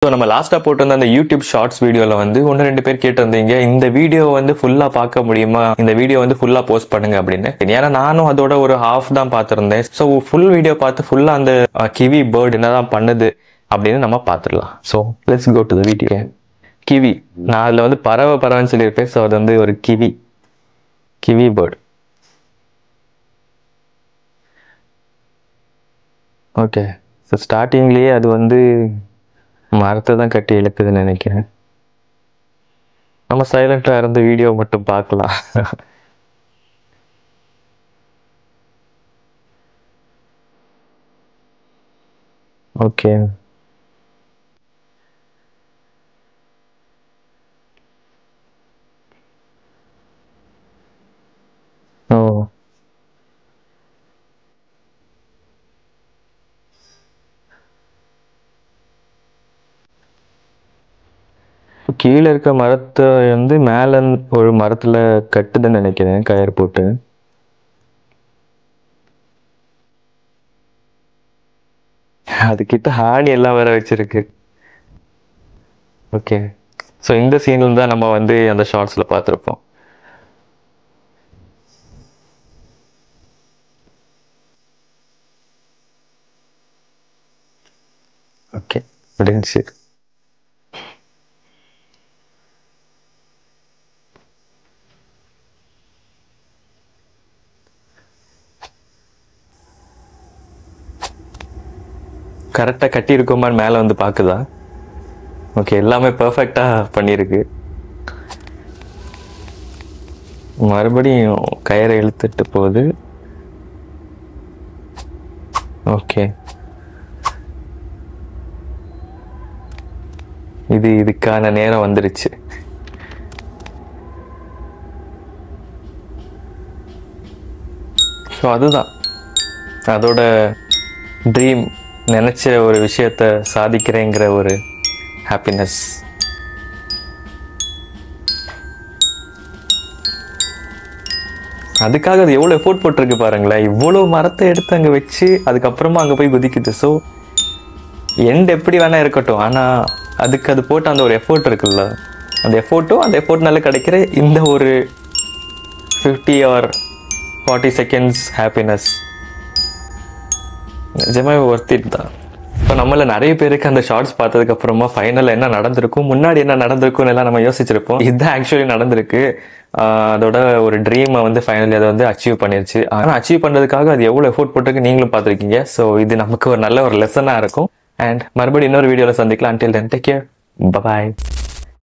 So நம்ம லாஸ்ட்டாக போட்டிருந்த அந்த யூடியூப் ஷார்ட்ஸ் வீடியோவில் வந்து ஒன்று ரெண்டு பேர் கேட்டிருந்தீங்க, இந்த வீடியோ வந்து ஃபுல்லாக பார்க்க முடியுமா, இந்த வீடியோ வந்து ஃபுல்லாக போஸ்ட் பண்ணுங்க அப்படின்னு. ஏன்னா நானும் அதோட ஒரு ஹாஃப் தான் பார்த்துருந்தேன். ஸோ ஃபுல் வீடியோ பார்த்து ஃபுல்லாக அந்த கிவி பேர்டு என்னதான் பண்ணுது அப்படின்னு நம்ம பார்த்துடலாம். So let's go to the video. Kiwi, நான் அதில் வந்து பறவைன்னு சொல்லியிருப்பேன். ஸோ அது வந்து ஒரு கிவி பேர்டு. ஓகே, ஸோ ஸ்டார்டிங்லேயே அது வந்து மரத்தை தான் கட்டி இழுக்குதுன்னு நினைக்கிறேன். நம்ம சைலண்டாக இருந்து வீடியோ மட்டும் பார்க்கலாம். ஓகே, ஓ கீழே இருக்க மரத்தை வந்து மேலே ஒரு மரத்தில் கட்டுதுன்னு நினைக்கிறேன், கயிறு போட்டு. அதுக்கிட்ட ஹானி எல்லாம் வேற வச்சிருக்கு. ஓகே, ஸோ இந்த சீன்ல தான் நம்ம வந்து அந்த ஷார்ட்ஸில் பார்த்துருப்போம். ஓகே, முடிஞ்சு. கரெக்டாக கட்டி இருக்கோமான்னு மேலே வந்து பார்க்குதா? ஓகே, எல்லாமே பர்ஃபெக்டாக பண்ணியிருக்கு. மறுபடியும் கயிறை இழுத்துட்டு போகுது. ஓகே, இதுக்கான நேரம் வந்துருச்சு. ஸோ அதுதான் அதோட ட்ரீம், நினைச்ச ஒரு விஷயத்த சாதிக்கிறேங்கிற ஒரு ஹாப்பினஸ். அதுக்காக அது எவ்வளோ எஃபோர்ட் போட்டிருக்கு பாருங்களேன். இவ்வளோ மரத்தை எடுத்து அங்கே வச்சு அதுக்கப்புறமா அங்கே போய் குதிக்குது. ஸோ எண்ட் எப்படி வேணா இருக்கட்டும், ஆனால் அதுக்கு அது போட்ட அந்த ஒரு எஃபோர்ட் இருக்குல்ல, அந்த எஃபோர்ட்னால கிடைக்கிற இந்த ஒரு 50 or 40 செகண்ட்ஸ் ஹாப்பினஸ் நிஜமாவே ஒர்த் இட் தான். இப்போ நம்மள நிறைய பேருக்கு அந்த ஷார்ட்ஸ் பார்த்ததுக்கு அப்புறமா ஃபைனல் என்ன நடந்திருக்கும், முன்னாடி என்ன நடந்திருக்கும்னு எல்லாம் நம்ம யோசிச்சிருப்போம். இதுதான் ஆக்சுவலி நடந்திருக்கு. அதோட ஒரு ட்ரீமை வந்து ஃபைனலி அதை வந்து அச்சீவ் பண்ணிருச்சு. ஆனால் அச்சீவ் பண்ணுறதுக்காக அது எவ்வளோ எஃபோர்ட் போட்டிருக்கு நீங்களும் பார்த்துருக்கீங்க. ஸோ இது நமக்கு ஒரு நல்ல ஒரு லெசனாக இருக்கும். அண்ட் மறுபடியும் இன்னொரு வீடியோவில் சந்திக்கலாம். until then, take care, bye bye.